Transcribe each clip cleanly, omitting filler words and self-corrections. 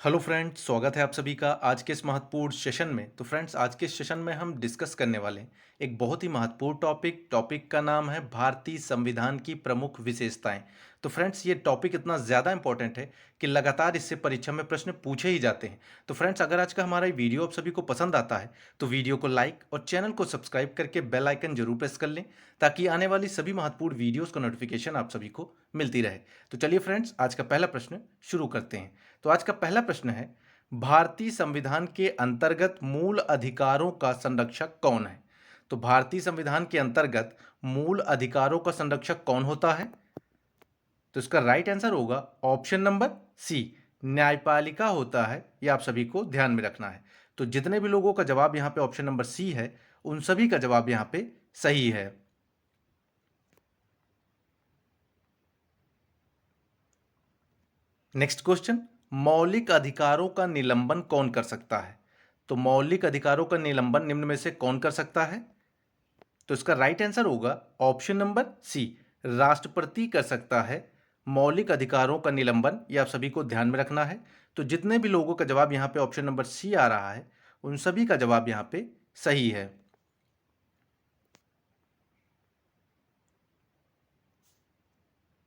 Hello friends, स्वागत है आप सभी का आज के इस महत्वपूर्ण सेशन में। तो फ्रेंड्स, आज के इस सेशन में हम डिस्कस करने वाले हैं एक बहुत ही महत्वपूर्ण टॉपिक का नाम है भारतीय संविधान की प्रमुख विशेषताएं। तो फ्रेंड्स, ये टॉपिक इतना ज़्यादा इंपॉर्टेंट है कि लगातार इससे परीक्षा में प्रश्न पूछे ही जाते हैं। तो फ्रेंड्स, अगर आज का हमारा ये वीडियो आप सभी को पसंद आता है तो वीडियो को लाइक और चैनल को सब्सक्राइब करके बेल आइकन जरूर प्रेस कर लें, ताकि आने वाली सभी महत्वपूर्ण वीडियोज़ का नोटिफिकेशन आप सभी को मिलती रहे। तो चलिए फ्रेंड्स, आज का पहला प्रश्न शुरू करते हैं। तो आज का पहला प्रश्न है, भारतीय संविधान के अंतर्गत मूल अधिकारों का संरक्षक कौन है? तो भारतीय संविधान के अंतर्गत मूल अधिकारों का संरक्षक कौन होता है? तो इसका राइट आंसर होगा ऑप्शन नंबर सी, न्यायपालिका होता है। ये आप सभी को ध्यान में रखना है। तो जितने भी लोगों का जवाब यहां पे ऑप्शन नंबर सी है, उन सभी का जवाब यहां पे सही है। नेक्स्ट क्वेश्चन, मौलिक अधिकारों का निलंबन कौन कर सकता है? तो मौलिक अधिकारों का निलंबन निम्न में से कौन कर सकता है? तो इसका राइट आंसर होगा ऑप्शन नंबर सी, राष्ट्रपति कर सकता है मौलिक अधिकारों का निलंबन। ये आप सभी को ध्यान में रखना है। तो जितने भी लोगों का जवाब यहाँ पे ऑप्शन नंबर सी आ रहा है, उन सभी का जवाब यहाँ पे सही है।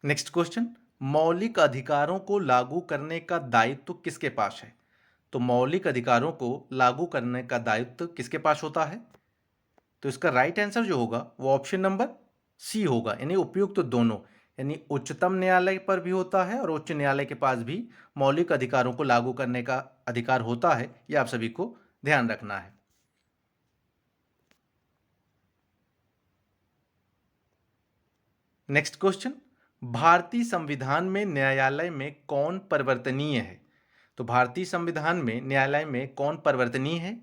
नेक्स्ट क्वेश्चन, मौलिक अधिकारों को लागू करने का दायित्व किसके पास है? तो मौलिक अधिकारों को लागू करने का दायित्व किसके पास होता है? तो इसका राइट आंसर जो होगा वो ऑप्शन नंबर सी होगा, यानी उपयुक्त तो दोनों, यानी उच्चतम न्यायालय पर भी होता है और उच्च न्यायालय के पास भी मौलिक अधिकारों को लागू करने का अधिकार होता है। यह आप सभी को ध्यान रखना है। नेक्स्ट क्वेश्चन, भारतीय संविधान में न्यायालय में कौन परिवर्तनीय है? तो भारतीय संविधान में न्यायालय में कौन परिवर्तनीय है?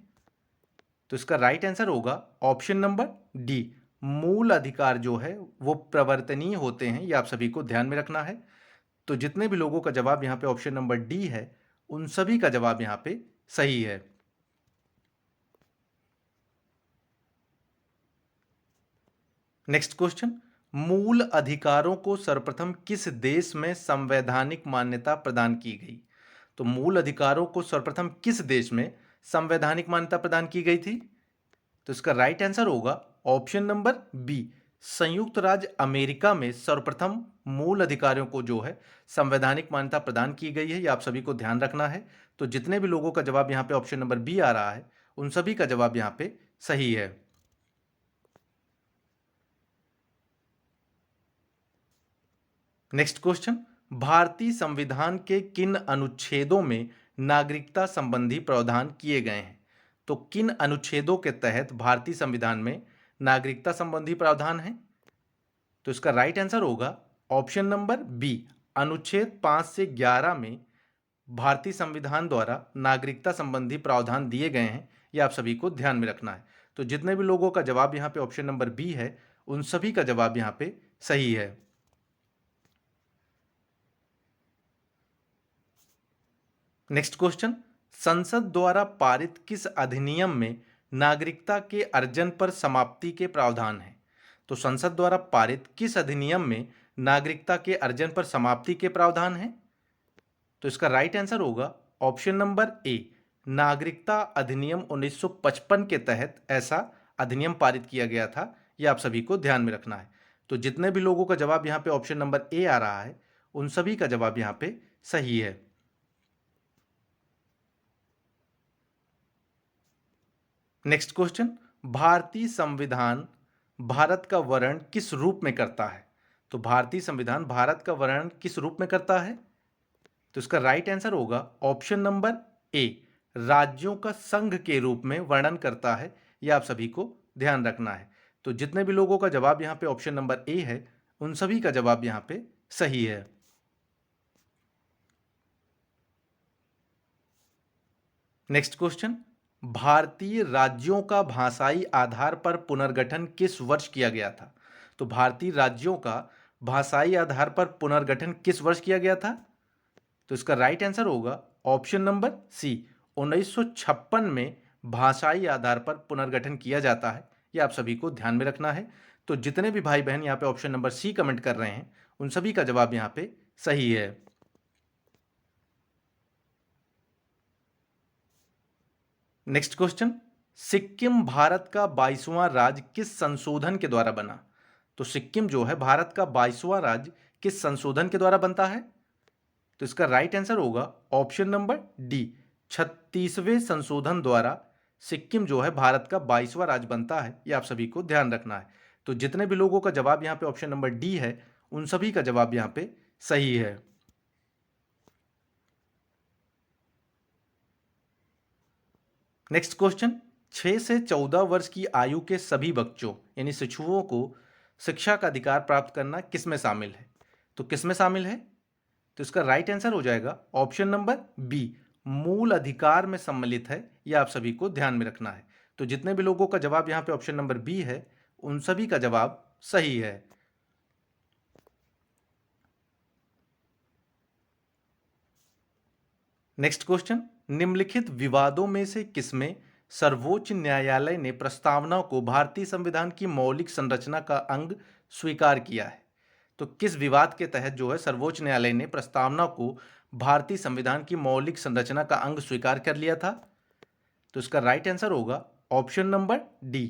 तो इसका राइट आंसर होगा ऑप्शन नंबर डी, मूल अधिकार जो है वो प्रवर्तनीय होते हैं। ये आप सभी को ध्यान में रखना है। तो जितने भी लोगों का जवाब यहाँ पे ऑप्शन नंबर डी है, उन सभी का जवाब यहाँ पे सही है। नेक्स्ट क्वेश्चन, मूल अधिकारों को सर्वप्रथम किस देश में संवैधानिक मान्यता प्रदान की गई? तो मूल अधिकारों को सर्वप्रथम किस देश में संवैधानिक मान्यता प्रदान की गई थी? तो इसका राइट आंसर होगा ऑप्शन नंबर बी, संयुक्त राज्य अमेरिका में सर्वप्रथम मूल अधिकारियों को जो है संवैधानिक मान्यता प्रदान की गई है। ये आप सभी को ध्यान रखना है। तो जितने भी लोगों का जवाब यहाँ पे ऑप्शन नंबर बी आ रहा है, उन सभी का जवाब यहाँ पे सही है। नेक्स्ट क्वेश्चन, भारतीय संविधान के किन अनुच्छेदों में नागरिकता संबंधी प्रावधान किए गए हैं? तो किन अनुच्छेदों के तहत भारतीय संविधान में नागरिकता संबंधी प्रावधान है? तो इसका राइट आंसर होगा ऑप्शन नंबर बी, अनुच्छेद 5 से 11 में भारतीय संविधान द्वारा नागरिकता संबंधी प्रावधान दिए गए हैं। ये आप सभी को ध्यान में रखना है। तो जितने भी लोगों का जवाब यहाँ पे ऑप्शन नंबर बी है, उन सभी का जवाब यहाँ पे सही है। नेक्स्ट क्वेश्चन, संसद द्वारा पारित किस अधिनियम में नागरिकता के अर्जन पर समाप्ति के प्रावधान है? तो संसद द्वारा पारित किस अधिनियम में नागरिकता के अर्जन पर समाप्ति के प्रावधान है? तो इसका राइट आंसर होगा ऑप्शन नंबर ए, नागरिकता अधिनियम 1955 के तहत ऐसा अधिनियम पारित किया गया था। यह आप सभी को ध्यान में रखना है। तो जितने भी लोगों का जवाब यहाँ पे ऑप्शन नंबर ए आ रहा है, उन सभी का जवाब यहाँ पे सही है। नेक्स्ट क्वेश्चन, भारतीय संविधान भारत का वर्णन किस रूप में करता है? तो भारतीय संविधान भारत का वर्णन किस रूप में करता है? तो इसका राइट आंसर होगा ऑप्शन नंबर ए, राज्यों का संघ के रूप में वर्णन करता है। यह आप सभी को ध्यान रखना है। तो जितने भी लोगों का जवाब यहाँ पे ऑप्शन नंबर ए है, उन सभी का जवाब यहाँ पे सही है। नेक्स्ट क्वेश्चन, भारतीय राज्यों का भाषाई आधार पर पुनर्गठन किस वर्ष किया गया था? तो भारतीय राज्यों का भाषाई आधार पर पुनर्गठन किस वर्ष किया गया था? तो इसका राइट आंसर होगा ऑप्शन नंबर सी, 1956 में भाषाई आधार पर पुनर्गठन किया जाता है। यह आप सभी को ध्यान में रखना है। तो जितने भी भाई बहन यहाँ पे ऑप्शन नंबर सी कमेंट कर रहे हैं, उन सभी का जवाब यहाँ पे सही है। नेक्स्ट क्वेश्चन, सिक्किम भारत का 22वां राज्य किस संशोधन के द्वारा बना? तो सिक्किम जो है भारत का 22वां राज्य किस संशोधन के द्वारा बनता है? तो इसका राइट आंसर होगा ऑप्शन नंबर डी, 36वें संशोधन द्वारा सिक्किम जो है भारत का 22वां राज्य बनता है। ये आप सभी को ध्यान रखना है। तो जितने भी लोगों का जवाब यहाँ पे ऑप्शन नंबर डी है, उन सभी का जवाब यहाँ पे सही है। नेक्स्ट क्वेश्चन, 6 से 14 वर्ष की आयु के सभी बच्चों यानी शिशुओं को शिक्षा का अधिकार प्राप्त करना किसमें शामिल है? तो किसमें शामिल है? तो इसका राइट आंसर हो जाएगा ऑप्शन नंबर बी, मूल अधिकार में सम्मिलित है। यह आप सभी को ध्यान में रखना है। तो जितने भी लोगों का जवाब यहाँ पे ऑप्शन नंबर बी है, उन सभी का जवाब सही है। नेक्स्ट क्वेश्चन, निम्नलिखित विवादों में से किसमें सर्वोच्च न्यायालय ने प्रस्तावना को भारतीय संविधान की मौलिक संरचना का अंग स्वीकार किया है? तो किस विवाद के तहत जो है सर्वोच्च न्यायालय ने प्रस्तावना को भारतीय संविधान की मौलिक संरचना का अंग स्वीकार कर लिया था? तो इसका राइट आंसर होगा option number D,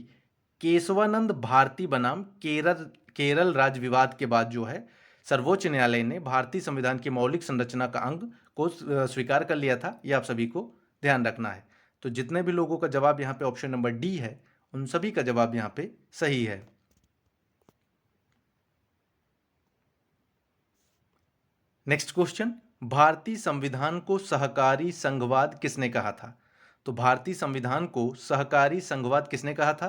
Kesavananda Bharati बनाम केरल केरल राज्य विवाद के बाद जो है सर्वोच्च न्यायालय ने भारतीय संविधान की मौलिक संरचना का अंग को स्वीकार कर लिया था। यह आप सभी को ध्यान रखना है। तो जितने भी लोगों का जवाब यहाँ पे ऑप्शन नंबर डी है, उन सभी का जवाब यहाँ पे सही है। नेक्स्ट क्वेश्चन, भारतीय संविधान को सहकारी संघवाद किसने कहा था? तो भारतीय संविधान को सहकारी संघवाद किसने कहा था?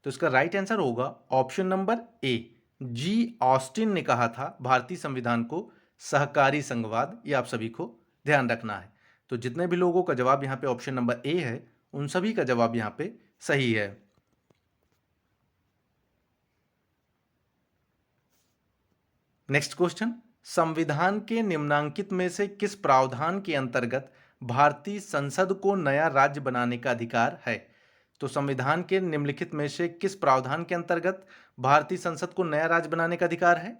तो इसका राइट आंसर होगा option number A, G Austin ने कहा था भारतीय संविधान को सहकारी संघवाद। ये आप सभी को ध्यान रखना है। तो जितने भी लोगों का जवाब यहाँ पे ऑप्शन नंबर ए है, उन सभी का जवाब यहाँ पे सही है। नेक्स्ट क्वेश्चन, संविधान के निम्नांकित में से किस प्रावधान के अंतर्गत भारतीय संसद को नया राज्य बनाने का अधिकार है? तो संविधान के निम्नलिखित में से किस प्रावधान के अंतर्गत भारतीय संसद को नया राज्य बनाने का अधिकार है?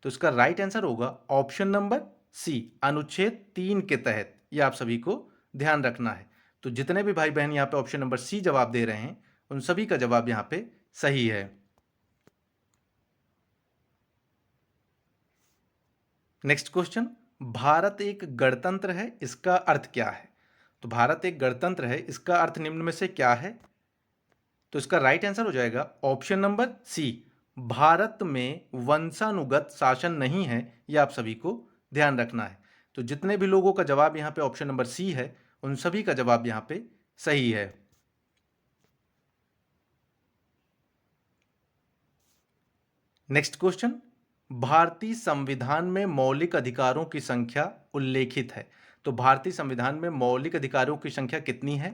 तो इसका राइट आंसर होगा ऑप्शन नंबर सी, अनुच्छेद 3 के तहत। यह आप सभी को ध्यान रखना है। तो जितने भी भाई बहन यहाँ पे ऑप्शन नंबर सी जवाब दे रहे हैं, उन सभी का जवाब यहाँ पे सही है। नेक्स्ट क्वेश्चन, भारत एक गणतंत्र है, इसका अर्थ क्या है? तो भारत एक गणतंत्र है, इसका अर्थ निम्न में से क्या है? तो इसका राइट आंसर हो जाएगा ऑप्शन नंबर सी, भारत में वंशानुगत शासन नहीं है। यह आप सभी को ध्यान रखना है। तो जितने भी लोगों का जवाब यहाँ पे ऑप्शन नंबर सी है, उन सभी का जवाब यहाँ पे सही है। नेक्स्ट क्वेश्चन, भारतीय संविधान में मौलिक अधिकारों की संख्या उल्लेखित है। तो भारतीय संविधान में मौलिक अधिकारों की संख्या कितनी है?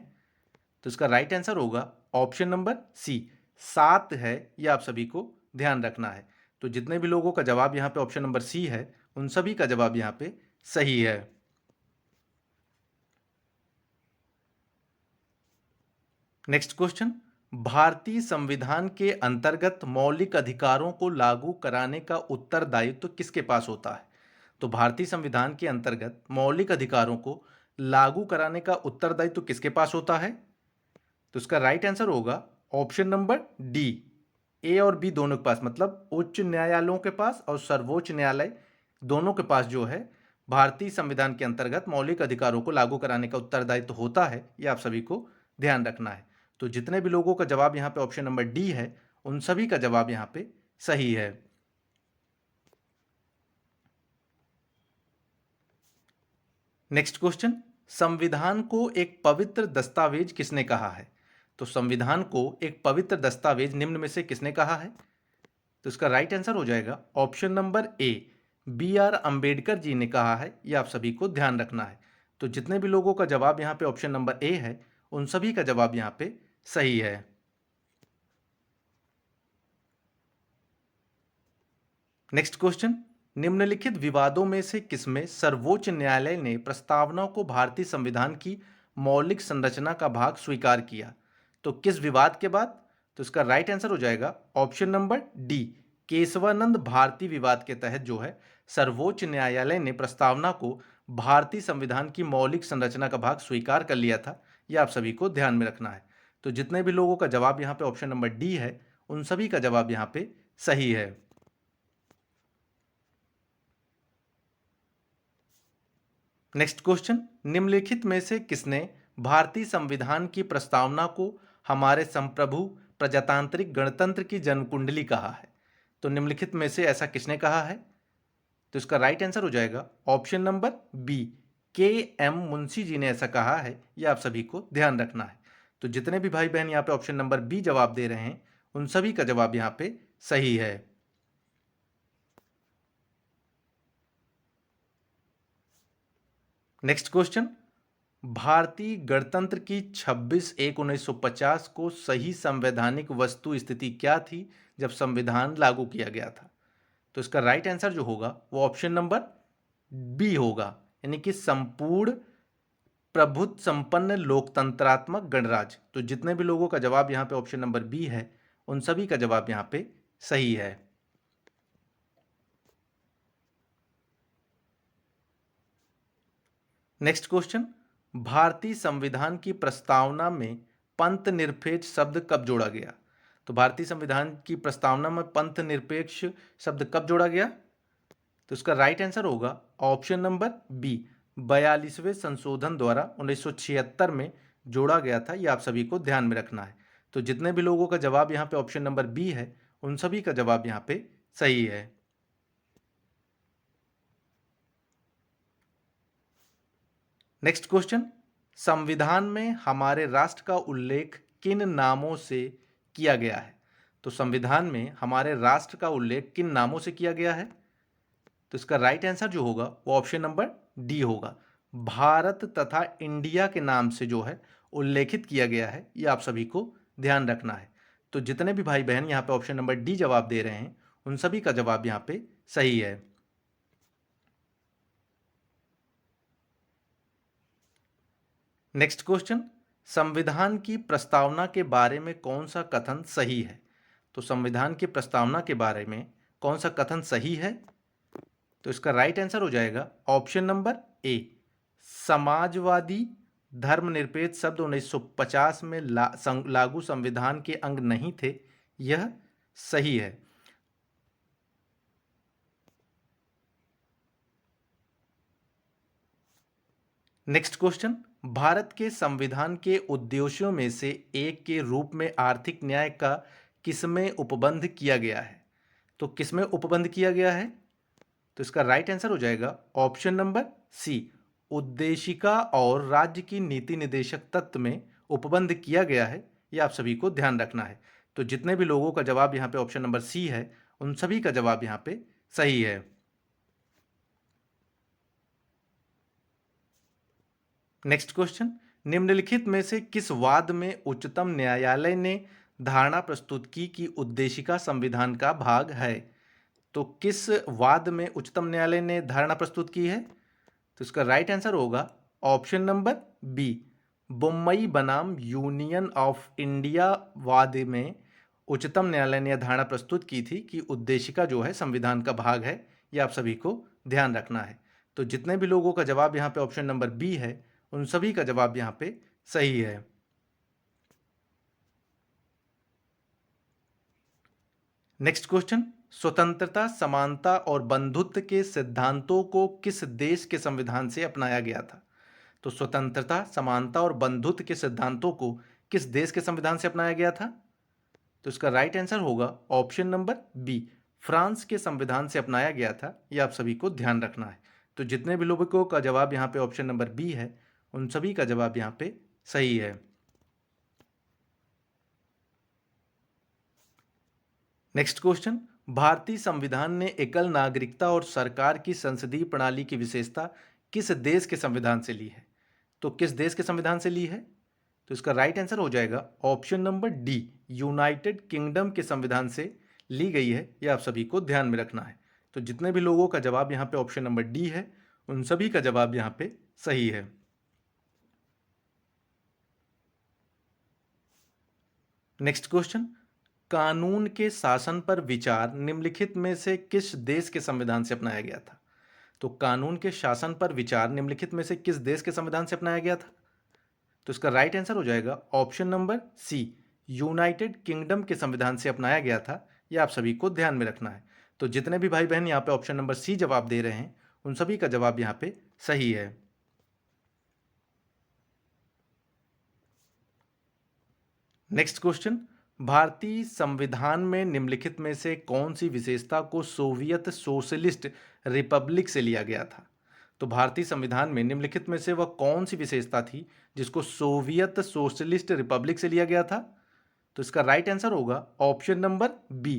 तो इसका राइट आंसर होगा ऑप्शन नंबर सी, 7 है। यह आप सभी को ध्यान रखना है। तो जितने भी लोगों का जवाब यहाँ पे ऑप्शन नंबर सी है, उन सभी का जवाब यहाँ पे सही है। नेक्स्ट क्वेश्चन, भारतीय संविधान के अंतर्गत मौलिक अधिकारों को लागू कराने का उत्तरदायित्व किसके पास होता है? तो भारतीय संविधान के अंतर्गत मौलिक अधिकारों को लागू कराने का उत्तरदायित्व किसके पास होता है? तो इसका राइट आंसर होगा ऑप्शन नंबर डी, ए और बी दोनों के पास, मतलब उच्च न्यायालयों के पास और सर्वोच्च न्यायालय दोनों के पास जो है भारतीय संविधान के अंतर्गत मौलिक अधिकारों को लागू कराने का उत्तरदायित्व होता है। यह आप सभी को ध्यान रखना है। तो जितने भी लोगों का जवाब यहाँ पे ऑप्शन नंबर डी है, उन सभी का जवाब यहाँ पे सही है। नेक्स्ट क्वेश्चन, संविधान को एक पवित्र दस्तावेज किसने कहा है? तो संविधान को एक पवित्र दस्तावेज निम्न में से किसने कहा है? तो इसका राइट आंसर हो जाएगा option number A, B R Ambedkar ji ने कहा है। यह आप सभी को ध्यान रखना है। तो जितने भी लोगों का जवाब यहाँ पे ऑप्शन नंबर ए है, उन सभी का जवाब यहाँ पे सही है। नेक्स्ट क्वेश्चन, निम्नलिखित विवादों में से किसमें सर्वोच्च न्यायालय ने प्रस्तावना को भारतीय संविधान की मौलिक संरचना का भाग स्वीकार किया? तो किस विवाद के बाद? तो इसका राइट आंसर हो जाएगा option number D, Kesavananda Bharati विवाद के तहत जो है सर्वोच्च न्यायालय ने प्रस्तावना को भारतीय संविधान की मौलिक संरचना का भाग स्वीकार कर लिया था। यह आप सभी को ध्यान में रखना है। तो जितने भी लोगों का जवाब यहाँ पे ऑप्शन नंबर डी है, उन सभी का जवाब यहाँ पे सही है। नेक्स्ट क्वेश्चन, निम्नलिखित में से किसने भारतीय संविधान की प्रस्तावना को हमारे संप्रभु प्रजातांत्रिक गणतंत्र की जन्म कुंडली कहा है? तो निम्नलिखित में से ऐसा किसने कहा है? तो इसका राइट आंसर हो जाएगा ऑप्शन नंबर बी, के एम मुंशी जी ने ऐसा कहा है। यह आप सभी को ध्यान रखना है। तो जितने भी भाई बहन यहाँ पे ऑप्शन नंबर बी जवाब दे रहे हैं, उन सभी का जवाब यहाँ पे सही है। नेक्स्ट क्वेश्चन, भारतीय गणतंत्र की 26/1/1950 को सही संवैधानिक वस्तु स्थिति क्या थी जब संविधान लागू किया गया था? तो इसका राइट आंसर जो होगा वो ऑप्शन नंबर बी होगा, यानी कि संपूर्ण प्रभुत्व संपन्न लोकतंत्रात्मक गणराज्य। तो जितने भी लोगों का जवाब यहाँ पे ऑप्शन नंबर बी है, उन सभी का जवाब यहाँ पे सही है। नेक्स्ट क्वेश्चन, भारतीय संविधान की प्रस्तावना में पंथ निरपेक्ष शब्द कब जोड़ा गया? तो भारतीय संविधान की प्रस्तावना में पंथ निरपेक्ष शब्द कब जोड़ा गया? तो इसका राइट आंसर होगा ऑप्शन नंबर बी, 42वें संशोधन द्वारा 1976 में जोड़ा गया था। यह आप सभी को ध्यान में रखना है। तो जितने भी लोगों का जवाब यहाँ पे ऑप्शन नंबर बी है, उन सभी का जवाब यहाँ पे सही है। नेक्स्ट क्वेश्चन, संविधान में हमारे राष्ट्र का उल्लेख किन नामों से किया गया है? तो संविधान में हमारे राष्ट्र का उल्लेख किन नामों से किया गया है? तो इसका राइट आंसर जो होगा वो ऑप्शन नंबर डी होगा, भारत तथा इंडिया के नाम से जो है उल्लेखित किया गया है। ये आप सभी को ध्यान रखना है। तो जितने भी भाई बहन यहाँ पे ऑप्शन नंबर डी जवाब दे रहे हैं, उन सभी का जवाब यहाँ पे सही है। नेक्स्ट क्वेश्चन, संविधान की प्रस्तावना के बारे में कौन सा कथन सही है? तो संविधान की प्रस्तावना के बारे में कौन सा कथन सही है? तो इसका राइट आंसर हो जाएगा ऑप्शन नंबर ए, समाजवादी धर्मनिरपेक्ष शब्द 1950 में लागू संविधान के अंग नहीं थे। यह सही है। नेक्स्ट क्वेश्चन, भारत के संविधान के उद्देश्यों में से एक के रूप में आर्थिक न्याय का किसमें उपबंध किया गया है? तो किसमें उपबंध किया गया है? तो इसका राइट आंसर हो जाएगा ऑप्शन नंबर सी, उद्देशिका और राज्य की नीति निदेशक तत्व में उपबंध किया गया है। यह आप सभी को ध्यान रखना है। तो जितने भी लोगों का जवाब यहाँ पे ऑप्शन नंबर सी है, उन सभी का जवाब यहाँ पे सही है। नेक्स्ट क्वेश्चन, निम्नलिखित में से किस वाद में उच्चतम न्यायालय ने धारणा प्रस्तुत की कि उद्देशिका संविधान का भाग है? तो किस वाद में उच्चतम न्यायालय ने धारणा प्रस्तुत की है? तो इसका राइट आंसर होगा ऑप्शन नंबर बी, बम्बई बनाम यूनियन ऑफ इंडिया वाद में उच्चतम न्यायालय ने यह धारणा प्रस्तुत की थी कि उद्देशिका जो है संविधान का भाग है। यह आप सभी को ध्यान रखना है। तो जितने भी लोगों का जवाब यहाँ पे ऑप्शन नंबर बी है, उन सभी का जवाब यहाँ पे सही है। नेक्स्ट क्वेश्चन, स्वतंत्रता, समानता और बंधुत्व के सिद्धांतों को किस देश के संविधान से अपनाया गया था? तो स्वतंत्रता, समानता और बंधुत्व के सिद्धांतों को किस देश के संविधान से अपनाया गया था? तो इसका राइट आंसर होगा ऑप्शन नंबर बी, फ्रांस के संविधान से अपनाया गया था। यह आप सभी को ध्यान रखना है। तो जितने भी लोगों का जवाब यहाँ पे ऑप्शन नंबर बी है, उन सभी का जवाब यहाँ पे सही है। नेक्स्ट क्वेश्चन, भारतीय संविधान ने एकल नागरिकता और सरकार की संसदीय प्रणाली की विशेषता किस देश के संविधान से ली है? तो किस देश के संविधान से ली है? तो इसका राइट आंसर हो जाएगा option number D, United Kingdom के संविधान से ली गई है। यह आप सभी को ध्यान में रखना है। तो जितने भी लोगों का जवाब यहाँ पे ऑप्शन नंबर डी है, उन सभी का जवाब यहाँ पे सही है। नेक्स्ट क्वेश्चन, कानून के शासन पर विचार निम्नलिखित में से किस देश के संविधान से अपनाया गया था? तो कानून के शासन पर विचार निम्नलिखित में से किस देश के संविधान से अपनाया गया था? तो इसका राइट आंसर हो जाएगा option number C, United Kingdom के संविधान से अपनाया गया था। यह आप सभी को ध्यान में रखना है। तो जितने भी भाई बहन यहाँ पे ऑप्शन नंबर सी जवाब दे रहे हैं, उन सभी का जवाब यहाँ पे सही है। नेक्स्ट क्वेश्चन, भारतीय संविधान में निम्नलिखित में से कौन सी विशेषता को सोवियत सोशलिस्ट रिपब्लिक से लिया गया था? तो भारतीय संविधान में निम्नलिखित में से वह कौन सी विशेषता थी जिसको सोवियत सोशलिस्ट रिपब्लिक से लिया गया था? तो इसका राइट आंसर होगा ऑप्शन नंबर बी,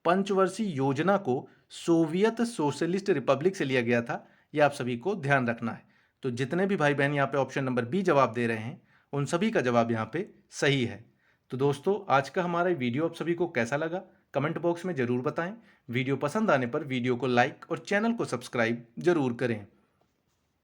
पंचवर्षीय योजना को सोवियत सोशलिस्ट रिपब्लिक से लिया गया था। यह आप सभी को ध्यान रखना है। तो जितने भी भाई बहन यहाँ पे ऑप्शन नंबर बी जवाब दे रहे हैं, उन सभी का जवाब यहाँ पे सही है। तो दोस्तों, आज का हमारा वीडियो आप सभी को कैसा लगा कमेंट बॉक्स में ज़रूर बताएं। वीडियो पसंद आने पर वीडियो को लाइक और चैनल को सब्सक्राइब जरूर करें।